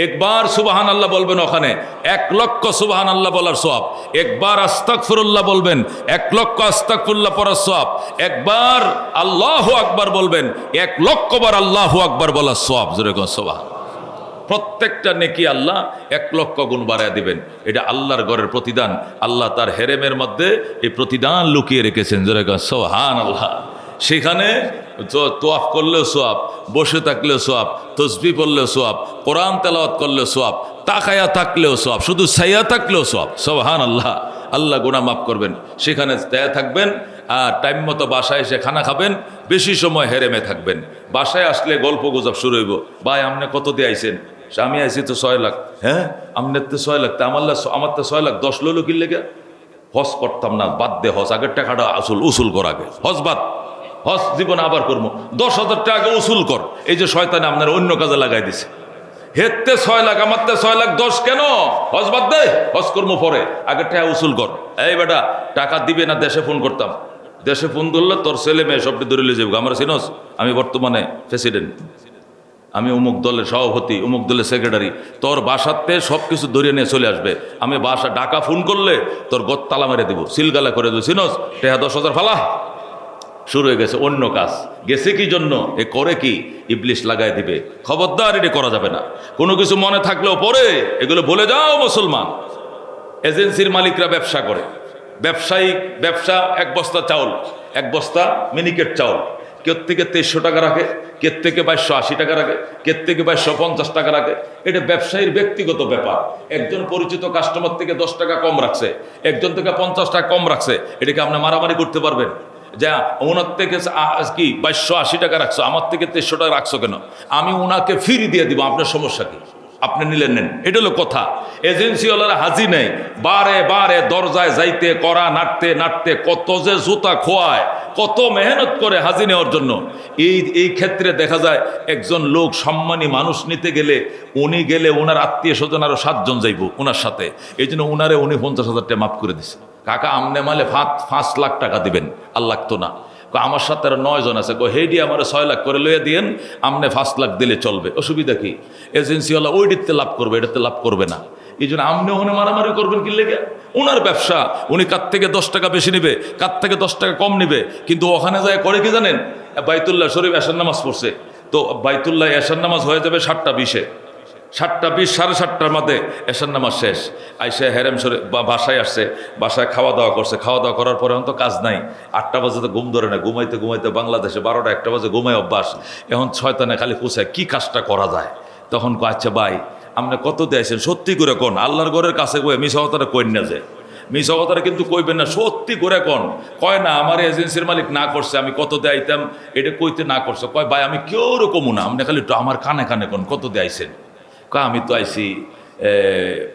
একবার সুবহানাল্লাহ বলবেন, ওখানে 1 লক্ষ সুবহানাল্লাহ বলার সওয়াব। একবার আস্তাগফিরুল্লাহ বলবেন, 1 লক্ষ আস্তাগফিরুল্লাহ পড়ার সওয়াব। একবার আল্লাহু আকবার বলবেন, 1 লক্ষ বার আল্লাহু আকবার বলার সওয়াব। যেরকম সুবহানাল্লাহ। প্রত্যেকটা নেকি আল্লাহ 1,00,000 গুণ বাড়ায় দিবেন। এটা আল্লাহর ঘরের প্রতিদান। আল্লাহ তার হেরেমের মধ্যে এই প্রতিদান লুকিয়ে রেখেছেন। যেরকম সুবহানাল্লাহ। সেখানে তোয়াফ করলেও সোয়াব, বসে থাকলেও সোয়াব, তসবিহ পড়লেও সোয়াব, কোরআন তেলাওয়াত করলেও সোয়াব, তাকায়া থাকলেও সোয়াব, শুধু সাইয়া থাকলেও সোয়াব। সুবহানাল্লাহ। আল্লাহ গুনাহ মাফ করবেন। সেখানে দেয়া থাকবেন আর টাইম মতো বাসায় এসে খানা খাবেন, বেশি সময় হেরেমে থাকবেন। বাসায় আসলে গল্প গুজব শুরু হইব, ভাই আপনি কত দিয়ে আইছেন? আমি আইছি তো 6 লাখ। হ্যাঁ আপনার তো 6 লাখ, তা আমার তো 6 লাখ 10 লইল কি লেগে? হজ করতাম না, বাদ দে হজ, আগের টাকাটা উসুল কর আগে, হজ বাদ, হজ জীবনে আবার করবো, 10,000 টাকা উসুল কর। এই যে শয়তানে আপনার অন্য কাজে লাগাই দিছে। হেতে 6 লাখ, আমার তো 6 লাখ 10 কেন? হজ বাদ দে, হজ করবো পরে, আগের টাকা উসুল কর। এই বেটা টাকা দিবে না, দেশে ফোন করতাম, দেশে ফোন ধরলে তোর ছেলে মেয়ে সবটি ধরে লিয়ে যাবো। আমার চিনোস, আমি বর্তমানে প্রেসিডেন্ট, আমি অমুক দলের সভাপতি, অমুক দলের সেক্রেটারি, তোর বাসাতে সব কিছু ধরিয়ে নিয়ে চলে আসবে। আমি বাসা ডাকা ফোন করলে তোর গত তালা মেরে দেবো, সিলগালা করে দেবো। চিনোস, টেহা 10,000 ফালা। শুরু হয়ে গেছে অন্য কাজ। গেছে কি জন্য? এ করে কি ইবলিশ লাগাই দিবে। খবরদার, এটি করা যাবে না। কোনো কিছু মনে থাকলেও পরে এগুলো বলে যাও। মুসলমান এজেন্সির মালিকরা ব্যবসা করে, ব্যবসা 1 বস্তা চাউল, 1 বস্তা মিনিকেট চাউল, কের থেকে 2300 টাকা রাখে, কের থেকে 2280 টাকা রাখে, কের থেকে 2250 টাকা রাখে। এটা ব্যবসায়ীর ব্যক্তিগত ব্যাপার। একজন পরিচিত কাস্টমার থেকে 10 টাকা কম রাখছে, একজন থেকে 50 টাকা কম রাখছে, এটাকে আপনি মারামারি করতে পারবেন? যা ওনার থেকে কি 2280 টাকা রাখছো, আমার থেকে 2300 টাকা রাখছো কেন? আমি ওনাকে ফ্রি দিয়ে দিব, আপনার সমস্যা কি? আপনি নিলেন নেন, এটা হলো কথা। এজেন্সিওয়ালারা হাজি নেই, বারে বারে দরজায় যাইতে, করা নাড়তে কত যে জুতা খোয়ায়, কত মেহনত করে হাজি নেওয়ার জন্য। এই ক্ষেত্রে দেখা যায় একজন লোক সম্মানী মানুষ নিতে গেলে, উনি গেলে ওনার আত্মীয় স্বজন আরো 7 জন যাইব ওনার সাথে। এই জন্য উনি 50,000 টাকা মাফ করে দিছে। কাকা আমনে মালে 5 লাখ টাকা দিবেন, আল্লাহ তো না। আমার সাথে আরো 9 জন আছে, হেডি আমার 6 লাখ করে লইয়া দিয়েন, আমনে 5 লাখ দিলে চলবে, অসুবিধা কি? এজেন্সিওয়ালা ওইটিতে লাভ করবে, এটাতে লাভ করবে না। এই জন্য আমনে ওখানে মারামারি করবেন কি লেগে? ওনার ব্যবসা, উনি কার থেকে 10 টাকা বেশি নেবে, কার থেকে 10 টাকা কম নেবে, কিন্তু ওখানে যায় করে কি জানেন? বাইতুল্লাহ শরীফ এশার নামাজ পড়ছে, তো বাইতুল্লাহ এশার নামাজ হয়ে যাবে 7:20-এ, 7:20, 7:30টার মধ্যে এশার নামাজ শেষ। আইসে হেরেম শরীফ বাসায় আসছে, বাসায় খাওয়া দাওয়া করছে, খাওয়া দাওয়া করার পরে এখন তো কাজ নাই, 8টা বাজে তো ঘুম ধরে না, ঘুমাইতে বাংলাদেশে 12টা 1টা বাজে ঘুমায় অভ্যাস। এখন শয়তানে খালি পুষায় কি কাজটা করা যায়। তখন আচ্ছা ভাই আপনি কত দিয়েছেন, সত্যি করে কোন, আল্লাহর ঘরের কাছে কয়ে মিশা কথাটা কইন না, যে মিশা কথাটা কিন্তু কইবেন না, সত্যি করে কোন। কয় না আমার এজেন্সির মালিক না করছে, আমি কত দেয়াইতাম এটা কইতে না করছে। কয় ভাই আমি কেউ রকমও না, আপনি খালি আমার কানে কানে কোন কত দেয়াইছেন। আমি তো আইছি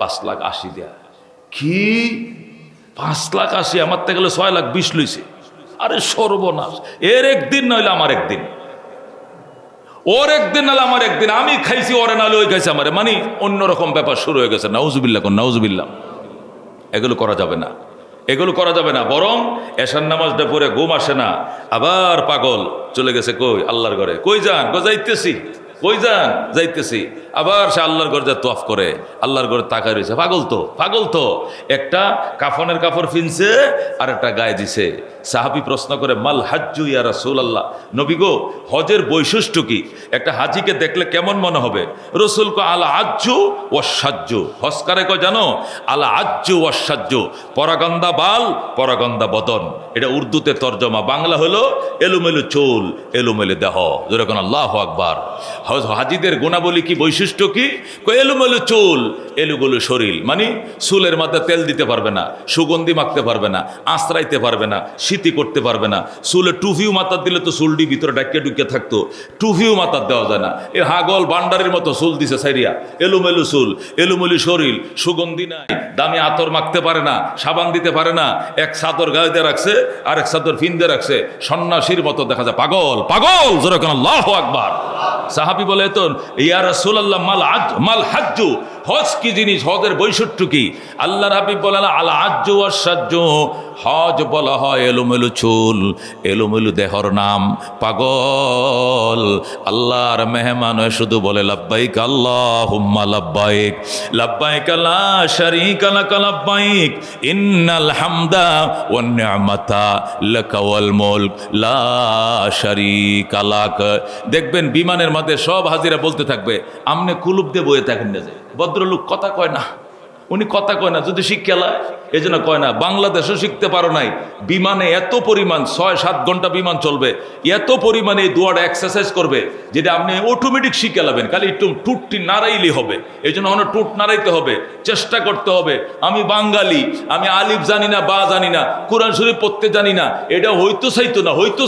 5,80,000 দেয়া। কি 5,80,000? আমার থেকে গেলে 6,20,000 লইছে। আরে সর্বনাশ, এর একদিন নইলে আমার একদিন, ওর একদিন নাহলে আমার একদিন, আমি খাইছি ওরে নাহলে ওই খাইছে আমারে, মানে অন্যরকম ব্যাপার শুরু হয়ে গেছে। নাউজুবিল্লাহ কোন, নাউজুবিল্লাহ। এগুলো করা যাবে না, এগুলো করা যাবে না। বরং এশার নামাজটা পরে ঘুম আসে না, আবার পাগল চলে গেছে কই আল্লাহর ঘরে। কই যান? যাইতেছি। কই যান? যাইতেছি। আবার সে আল্লাহর ঘর যা তোয়াফ করে, আল্লাহর ঘরে তাকায় রয়েছে। পাগল তো একটা কাফনের কাপড় ফিনছে আর একটা গায়ে দিছে। সাহাবী প্রশ্ন করে, মাল হাজ্জু ইয়া রাসূলুল্লাহ, নবী গো হজের বৈশিষ্ট্য কি? একটা হাজিকে দেখলে কেমন মনে হবে? রসুল কো আলা আজ্জু ও সাজ্জু। হজকারে কো জানো, আলা আজ্জু ও সাজ্জু, পরাগন্দা বাল পরাগন্দা বদন। এটা উর্দুতে তর্জমা, বাংলা হলো এলোমেলো চুল এলোমেলো দেহ। যেরকম আল্লাহু আকবার। হাজিদের গুণাবলী কি, বৈশিষ্ট্য কি? এলোমেলো চুল এলোমেলো শরীর, মানে চুলের মধ্যে তেল দিতে পারবে না, সুগন্ধি মাখতে পারবে না, আঁচড়াইতে পারবে না, শীতি করতে পারবে না। চুলে টুফিও মাথার দিলে তো চুলটি ভিতরে ঢুকে থাকতো, টুফিও মাথার দেওয়া যায় না। এ হাগল বান্ডারের মতো চুল দিছে সাইরিয়া, এলোমেলো চুল এলোমেলো শরীর, সুগন্ধি নাই, দামি আতর মাখতে পারে না, সাবান দিতে পারে না, এক চাদর গায়ে দিয়ে রাখছে আর এক চাদর ফিন দিয়ে রাখছে, সন্ন্যাসীর মতো দেখা যায়। পাগল যেরকম আল্লাহু আকবার। সাহাবী বলে তো ইয়া রাসূলুল্লাহ মাল হাজ্জু, হজ কি জিনিস, হজের বৈশিষ্ট্য কি? আল্লাহর হাবিব বলেন আল হাজ্জু ওয়াস সাজ্জু, হজ বলা হয় এলোমেলো চুল, এলোমেলো দেহর নাম। পাগল আল্লাহর মেহমান হয়ে শুধু বলে লাব্বাইক আল্লাহুম্মা লাব্বাইক, লাব্বাইক লা শারীকা লাক লাব্বাইক, ইন্নাল হামদা ওয়ান নি'মাতা লাকা ওয়াল মুলক লা শারীকা লাক। দেখবেন বিমানের মধ্যে সব হাজিরা বলতে থাকবে, আমনে কুলুপ দিয়ে বয়ে থাকেন না যে ভদ্রলোক কথা কয় না, উনি কথা কয় না, যদি শিক্ষালায় এই জন্য কয় না। বাংলাদেশও শিখতে পারো নাই, বিমানে এত পরিমাণ 6-7 ঘন্টা বিমান চলবে, এত পরিমাণে এই দোয়াটা এক্সারসাইজ করবে যেটা আপনি অটোমেটিক শিখে লাবেন, খালি একটু টুটটি নাড়াইলে হবে। এই জন্য অনেক টুট নাড়াইতে হবে, চেষ্টা করতে হবে। আমি বাঙালি, আমি আলিফ জানি না, বা জানি না, কোরআন শরীফ পড়তে জানি না, এটা হইতো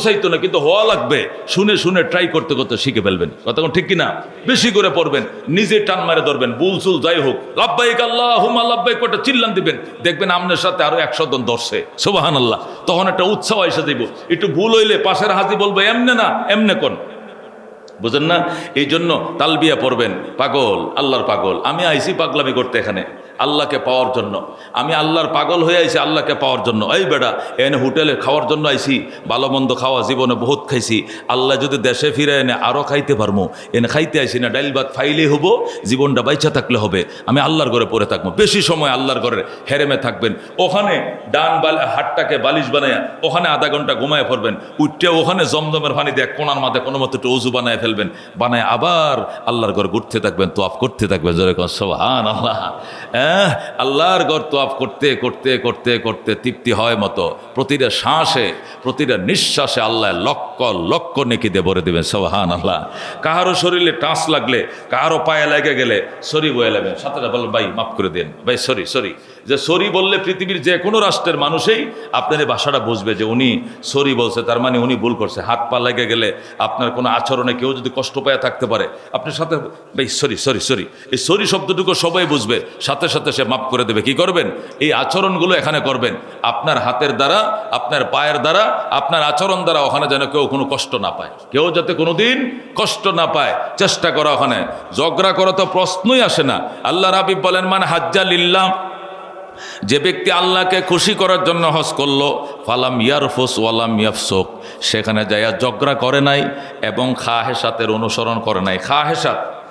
চাইতো না, কিন্তু হওয়া লাগবে। শুনে শুনে ট্রাই করতে করতে শিখে ফেলবেন। কতক্ষণ ঠিক কিনা? বেশি করে পড়বেন, নিজে টান মারে ধরবেন, বুল চুল যাই হোক, লাব্বাইক আল্লাহুম্মা লাব্বাইক কটা চিল্লান দিবেন, দেখবেন আপনার সাথে আরো 100 জন ধরছে, সুবহানাল্লাহ। তখন একটা উৎসাহ এসে দিব। একটু ভুল হইলে পাশের হাজি বলবে এমনে না এমনে কোন, বুঝেন না? এই জন্য তালবিয়া পড়বেন। পাগল, আল্লাহর পাগল। আমি আইছি পাগলামি করতে এখানে আল্লাহকে পাওয়ার জন্য। আমি আল্লাহর পাগল হয়ে আইছি আল্লাহকে পাওয়ার জন্য। এই বেটা এনে হোটেলে খাওয়ার জন্য আইছি, ভালো মন্দ খাওয়া জীবনে বহুত খাইছি, আল্লাহ যদি দেশে ফিরে এনে আরও খাইতে পারবো, এনে খাইতে আইছি না, ডাইল ভাত ফাইলেই হবো, জীবনটা বাইচা থাকলে হবে। আমি আল্লাহর ঘরে পড়ে থাকবো, বেশি সময় আল্লাহর ঘরে হেরেমে থাকবেন। ওখানে ডান হাটটাকে বালিশ বানায়া ওখানে আধা ঘন্টা ঘুমায় পড়বেন, উঠতে ওখানে জমজমের পানি দিয়ে কোনার মাথায় কোনো মতো একটু উজু বানায় ফেলবেন, বানায় আবার আল্লাহর ঘর ঘুরতে থাকবেন, তোয়াফ করতে থাকবেন। যেরকম সুবহানাল্লাহ। আল্লাহর ঘর তোয়াফ করতে করতে করতে করতে তৃপ্তি হয় মতো প্রতিটা শ্বাসে প্রতিটা নিঃশ্বাসে আল্লাহ লক্ষ লক্ষ নেকি দিয়ে ভরে দেবেন। সুবহানাল্লাহ। কাহারও শরীরে টাচ লাগলে, কাহারও পায়ে লেগে গেলে সরি বয়ে লাগবেন, সাথে বলবেন ভাই মাফ করে দেন, ভাই সরি। যে সরি বললে পৃথিবীর যে কোনো রাষ্ট্রের মানুষই আপনার এই ভাষাটা বুঝবে যে উনি সরি বলছে, তার মানে উনি ভুল করছে। হাত পা লেগে গেলে আপনার কোনো আচরণে কেউ যদি কষ্ট পায় থাকতে পারে, আপনার সাথে ভাই সরি, এই সরি শব্দটুকু সবাই বুঝবে, সাথে সাথে সে মাফ করে দেবে। কি করবেন? এই আচরণগুলো এখানে করবেন, আপনার হাতের দ্বারা, আপনার পায়ের দ্বারা, আপনার আচরণ দ্বারা, ওখানে যেন কেউ কোনো কষ্ট না পায়, কেউ যাতে কোনোদিন কষ্ট না পায় চেষ্টা করা। ওখানে ঝগড়া করা তো প্রশ্নই আসে না। আল্লাহর হাবিব বলেন মান হাজ্জা লিল্লাহ, যে ব্যক্তি আল্লাহকে খুশি করার জন্য হজ করলো, ফালাম ইয়ারফুস ওয়ালাম ইয়াফসুক, সেখানে যাইয়া ঝগড়া করে নাই এবং খাহেসাতের অনুসরণ করে নাই।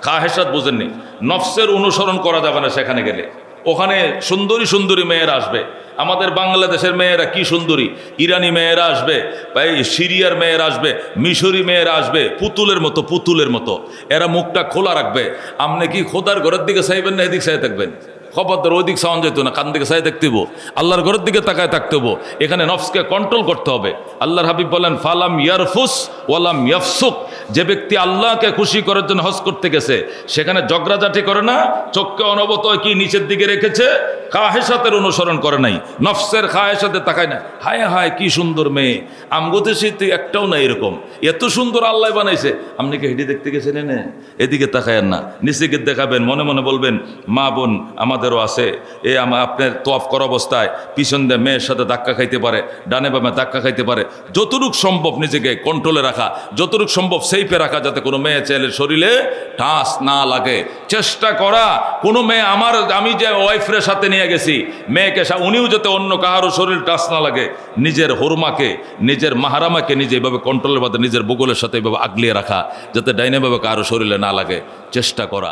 খাহেসাত বুঝেননি? নফসের অনুসরণ করা যাবে না সেখানে গেলে। ওখানে সুন্দরী সুন্দরী মেয়েরা আসবে, আমাদের বাংলাদেশের মেয়েরা কি সুন্দরী, ইরানি মেয়েরা আসবে, ভাই সিরিয়ার মেয়েরা আসবে, মিশরি মেয়েরা আসবে, পুতুলের মতো এরা মুখটা খোলা রাখবে। আপনি কি খোদার ঘরের দিকে চাইবেন না এদিক চাই থাকবেন? খবরদার ওই দিক সাউন্ড যেত না, কান দিকে চাই দেখতে হবো, আল্লাহর ঘরের দিকে তাকায় থাকতে হবো। এখানে নফসকে কন্ট্রোল করতে হবে। আল্লাহর হাবিব বলেন ফালাম ইয়ারফুস ওয়ালাম ইয়াফসুক, যে ব্যক্তি আল্লাহকে খুশি করার জন্য হজ করতে গেছে সেখানে ঝগড়াঝাটি করে না, চোখকে অনবত কি নিচের দিকে রেখেছে, খাহেসাতের অনুসরণ করে নাই, নফসের খাহেসাতে তাকায় না। হায় কি সুন্দর মেয়ে, আমগোতে শীতে একটাও না এরকম, এত সুন্দর আল্লাহ বানাইছে। আপনি কি হেঁটে দেখতে গেছেন? না, এদিকে তাকায়েন না, নিচেকে দেখাবেন, মনে মনে বলবেন মা বোন আমাদেরও আছে, আপনার তোয়াফ করা অবস্থায় পিছন দিয়ে মেয়ের সাথে ধাক্কা খাইতে পারে, ডানে বামে ধাক্কা খাইতে পারে। যতটুকু সম্ভব নিজেকে কন্ট্রোলে রাখা, যতটুকু সম্ভব সেইপে রাখা, যাতে কোনো মেয়ে ছেলের শরীরে টাচ না লাগে চেষ্টা করা। কোনো মেয়ে আমি যে ওয়াইফের সাথে নিয়ে গেছি মেয়েকে, উনিও যাতে অন্য কাহারও শরীর টাচ না লাগে, নিজের হরমাকে, নিজের মাহারামাকে নিজে এভাবে কন্ট্রোলের মধ্যে নিজের বগলের সাথে এভাবে আগলিয়ে রাখা, যাতে ডাইনে ভাবে কারো শরীরে না লাগে চেষ্টা করা।